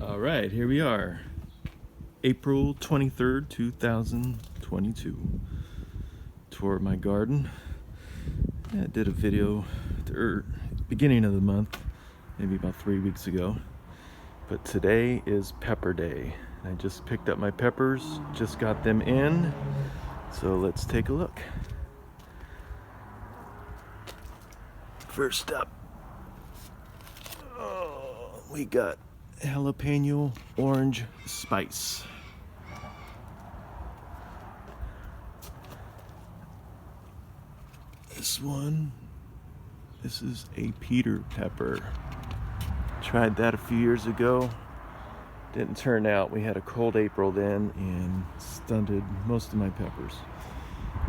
All right, here we are. April 23rd, 2022. Tour of my garden. I did a video at the beginning of the month, maybe about 3 weeks ago. But today is pepper day. I just picked up my peppers, just got them in. So let's take a look. First up, we got jalapeno orange spice. This is a Peter pepper. Tried that a few years ago. Didn't turn out. We had a cold April then and stunted most of my peppers.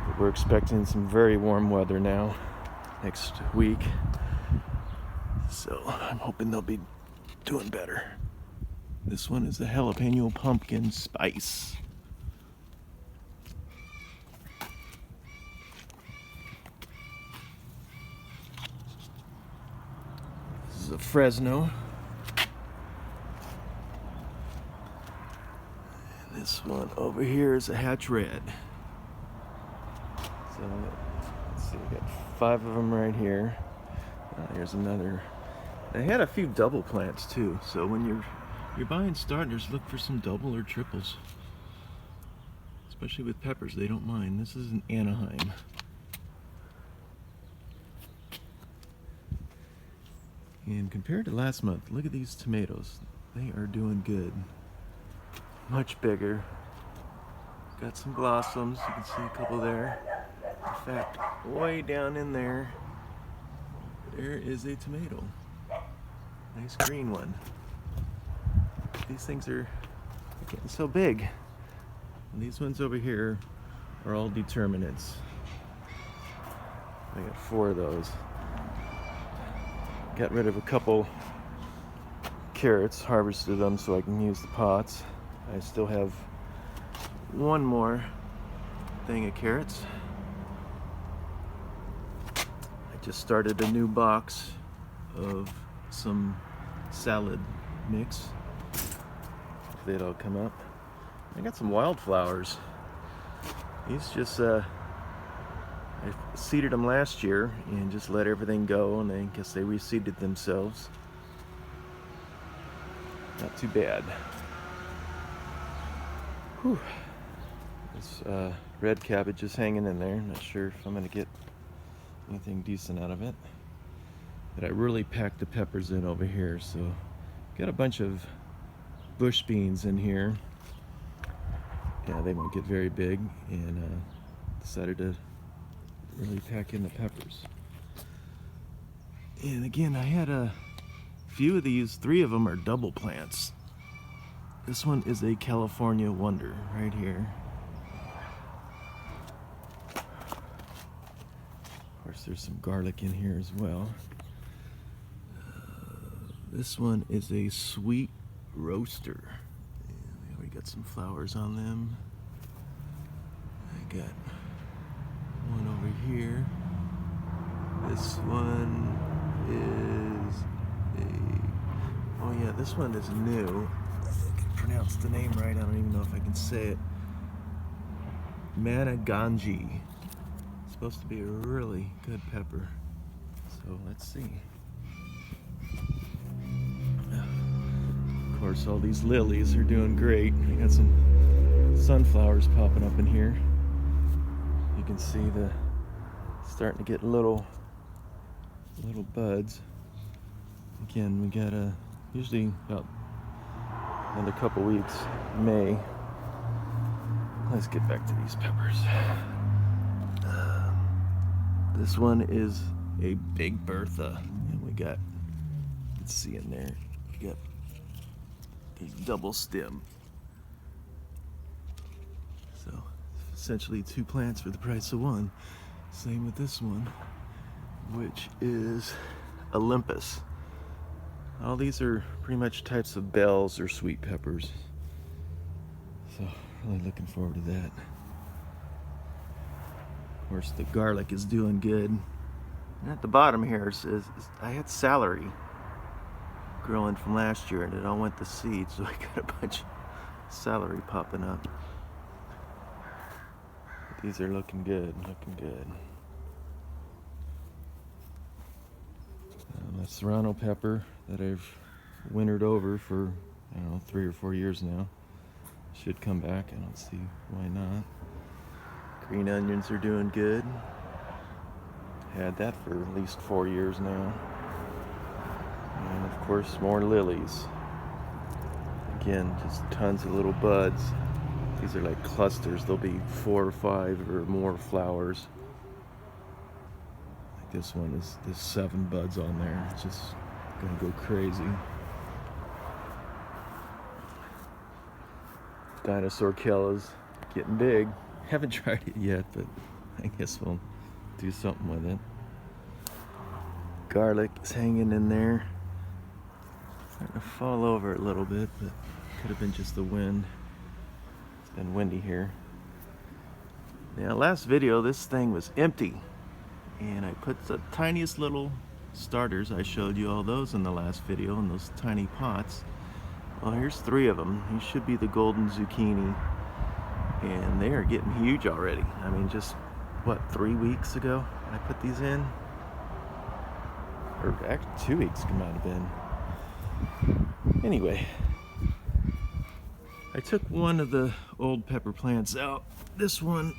But we're expecting some very warm weather now next week. So I'm hoping they'll be doing better. This one is the jalapeno pumpkin spice. This is a Fresno. And this one over here is a Hatch Red. So let's see, we got 5 of them right here. Here's another. I had a few double plants too, so when you're buying starters, look for some double or triples. Especially with peppers, they don't mind. This is an Anaheim. And compared to last month, look at these tomatoes. They are doing good. Much bigger. Got some blossoms, you can see a couple there. In fact, way down in there, there is a tomato. Nice green one. These things are getting so big. And these ones over here are all determinants. I got 4 of those. Got rid of a couple carrots, harvested them so I can use the pots. I still have one more thing of carrots. I just started a new box of some salad mix. Hopefully it'll come up. I got some wildflowers. These just I seeded them last year and just let everything go, and I guess they reseeded themselves. Not too bad. Whew. This red cabbage is hanging in there. Not sure if I'm gonna get anything decent out of it. But I really packed the peppers in over here, so got a bunch of bush beans in here. Yeah, they won't get very big, and decided to really pack in the peppers. And again, I had a few of these. 3 of them are double plants. This one is a California Wonder right here. Of course, there's some garlic in here as well. This one is a sweet roaster. And we got some flowers on them. I got one over here. This one is this one is new. I can pronounce the name right. I don't even know if I can say it. Managanji. It's supposed to be a really good pepper. So let's see. Of course, all these lilies are doing great. I got some sunflowers popping up in here. You can see the starting to get little buds. Again, we got usually about another couple weeks, May. Let's get back to these peppers. This one is a Big Bertha, and we got, let's see in there, we got a double stem. So essentially 2 plants for the price of 1. Same with this one, which is Olympus. All these are pretty much types of bells or sweet peppers. So really looking forward to that. Of course, the garlic is doing good. And at the bottom here it says I had celery. growing from last year, and it all went to seed, so I got a bunch of celery popping up. But these are looking good, looking good. The serrano pepper that I've wintered over for, I don't know, 3 or 4 years now should come back. I don't see why not. Green onions are doing good. Had that for at least 4 years now. And of course, more lilies. Again, just tons of little buds. These are like clusters. There'll be 4 or 5 or more flowers. Like this one is, there's 7 buds on there. It's just gonna go crazy. Dinosaur Kella's getting big. Haven't tried it yet, but I guess we'll do something with it. Garlic is hanging in there. Starting to fall over a little bit, but could have been just the wind. It's been windy here. Now, last video, this thing was empty, and I put the tiniest little starters. I showed you all those in the last video in those tiny pots. Well, here's 3 of them. These should be the golden zucchini, and they are getting huge already. I mean, just what, 3 weeks ago I put these in, or actually 2 weeks it might have been. Anyway, I took one of the old pepper plants out. This one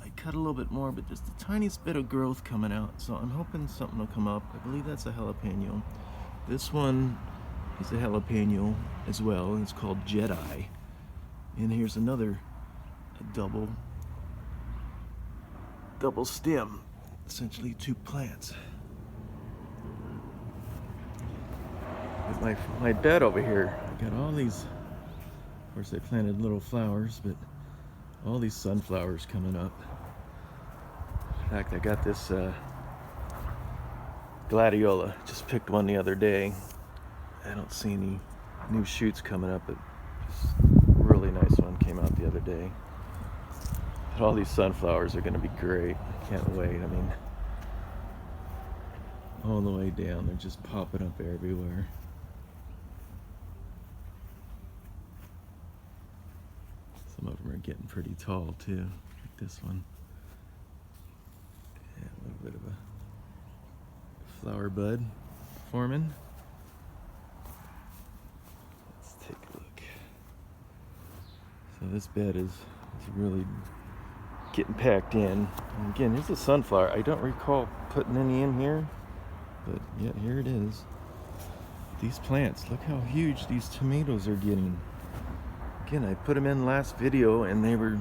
I cut a little bit more, but just the tiniest bit of growth coming out, so I'm hoping something will come up. I believe that's a jalapeno. This one is a jalapeno as well, and it's called Jedi. And here's another double stem, essentially 2 plants. With my bed over here, I got all these, of course I planted little flowers, but all these sunflowers coming up. In fact, I got this gladiola, just picked one the other day. I don't see any new shoots coming up, but just a really nice one came out the other day. But all these sunflowers are going to be great. I can't wait. I mean, all the way down, they're just popping up everywhere. Some of them are getting pretty tall too, like this one. Yeah, a little bit of a flower bud forming. Let's take a look. So this bed is really getting packed in. And again, here's a sunflower. I don't recall putting any in here, but yet here it is. These plants, look how huge these tomatoes are getting. Again, I put them in last video and they were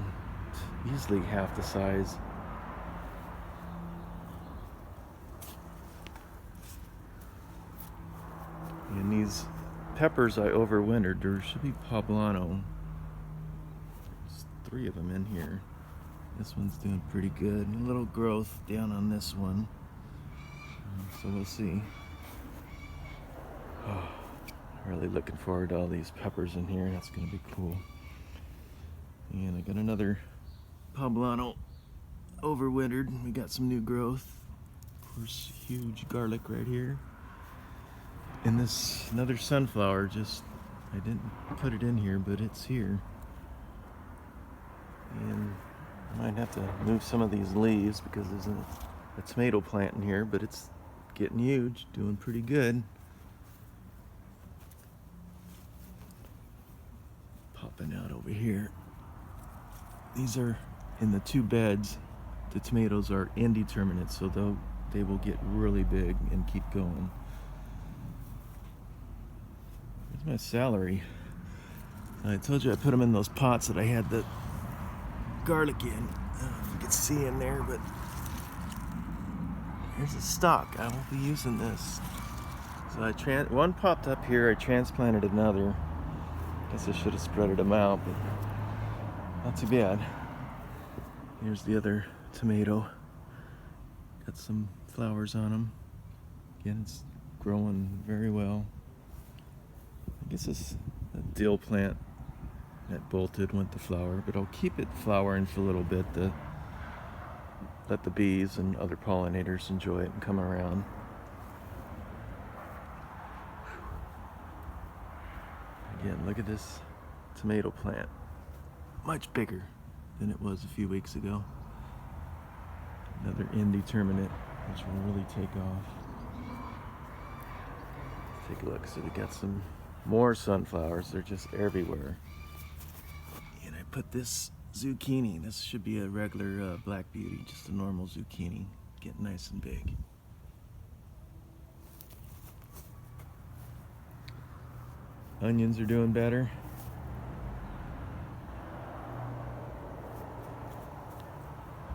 easily half the size. And these peppers I overwintered. There should be poblano. There's 3 of them in here. This one's doing pretty good. A little growth down on this one. So we'll see. Oh, really looking forward to all these peppers in here. That's going to be cool. And I got another poblano overwintered. We got some new growth. Of course, huge garlic right here. And this, another sunflower, just, I didn't put it in here, but it's here. And I might have to move some of these leaves because there's a tomato plant in here, but it's getting huge, doing pretty good. Popping out over here. These are in the 2 beds. The tomatoes are indeterminate, so they will get really big and keep going. Here's my celery. I told you I put them in those pots that I had the garlic in. I don't know if you can see in there, but here's a stalk. I won't be using this. So one popped up here. I transplanted another. Guess I should have spreaded them out, but not too bad. Here's the other tomato. Got some flowers on them. Again, it's growing very well. I guess this dill plant that bolted went to flower, but I'll keep it flowering for a little bit to let the bees and other pollinators enjoy it and come around. Again, look at this tomato plant. Much bigger than it was a few weeks ago. Another indeterminate, which will really take off. Let's take a look. So we got some more sunflowers. They're just everywhere. And I put this zucchini. This should be a regular black beauty, just a normal zucchini. Getting nice and big. Onions are doing better.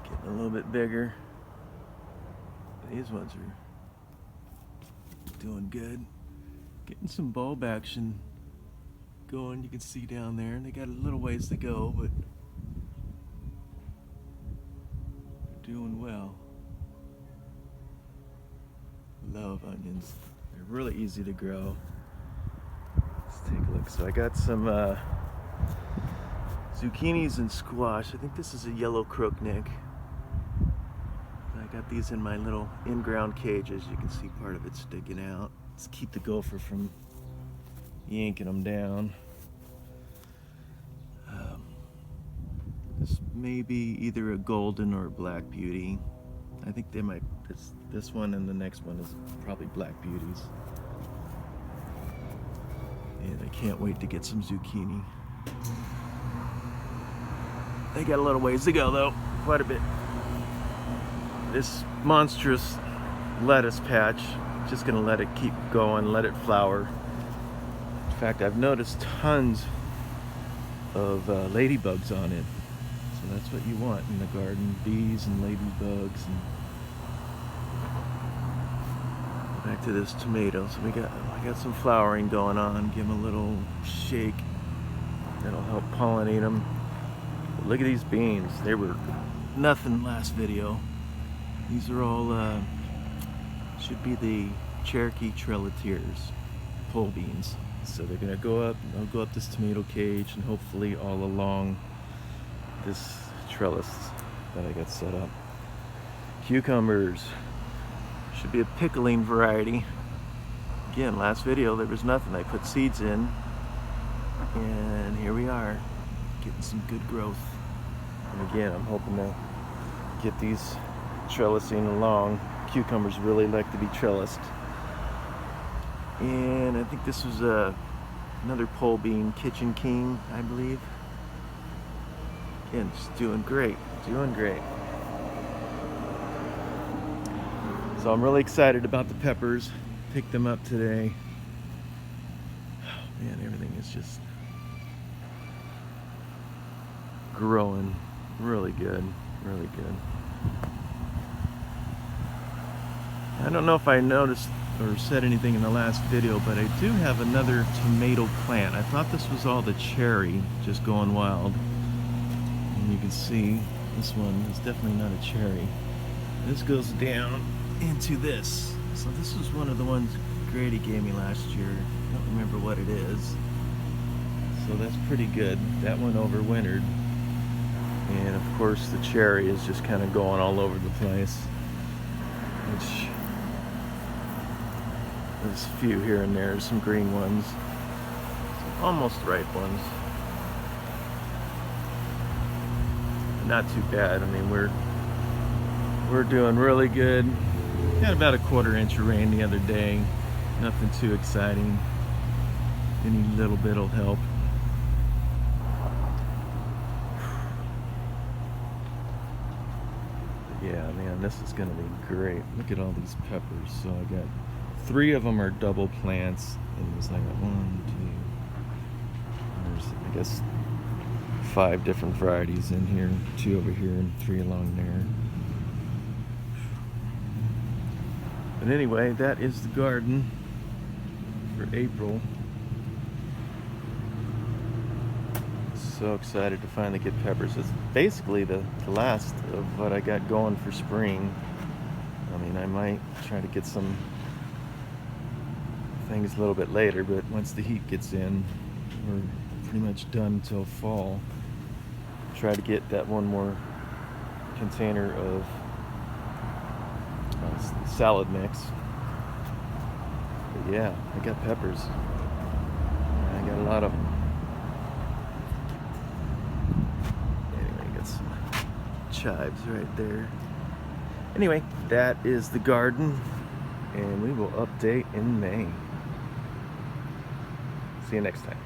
Getting a little bit bigger. These ones are doing good. Getting some bulb action going. You can see down there, and they got a little ways to go, but they're doing well. Love onions. They're really easy to grow. Let's take a look. So I got some zucchinis and squash. I think this is a yellow crookneck. I got these in my little in-ground cages. You can see part of it sticking out. Let's keep the gopher from yanking them down. This may be either a golden or a black beauty. I think they might. This one and the next one is probably black beauties. And I can't wait to get some zucchini. They got a little ways to go though, quite a bit. This monstrous lettuce patch, just gonna let it keep going, let it flower. In fact, I've noticed tons of ladybugs on it. So that's what you want in the garden, bees and ladybugs. And back to this tomato. So I got some flowering going on. Give them a little shake. That'll help pollinate them. But look at these beans. They were nothing last video. These are all, should be the Cherokee Trelatiers, pole beans. So they're gonna go up, they'll go up this tomato cage and hopefully all along this trellis that I got set up. Cucumbers, should be a pickling variety. Again, last video there was nothing. I put seeds in and here we are, getting some good growth. And again, I'm hoping to get these trellising along. Cucumbers really like to be trellised. And I think this was another pole bean, kitchen king, I believe. Again, just doing great, doing great. So I'm really excited about the peppers. Picked them up today. Oh man, everything is just growing really good, really good. I don't know if I noticed or said anything in the last video, but I do have another tomato plant. I thought this was all the cherry just going wild. And you can see this one is definitely not a cherry. This goes down into this. So this was one of the ones Grady gave me last year. I don't remember what it is. So that's pretty good. That one overwintered. And of course the cherry is just kind of going all over the place. Which, there's a few here and there, some green ones. Some almost ripe ones. Not too bad. I mean, we're doing really good. Got about a 1/4 inch of rain the other day. Nothing too exciting. Any little bit will help. Yeah, man, this is gonna be great. Look at all these peppers. So I got 3 of them are double plants. And there's like 1, 2. There's, I guess, 5 different varieties in here. 2 over here and 3 along there. But anyway, that is the garden for April. So excited to finally get peppers. It's basically the last of what I got going for spring. I mean, I might try to get some things a little bit later, but once the heat gets in, we're pretty much done until fall. Try to get that one more container of salad mix. But yeah, I got peppers. I got a lot lot of them. Anyway, got some chives right there. Anyway, that is the garden, and we will update in May. See you next time.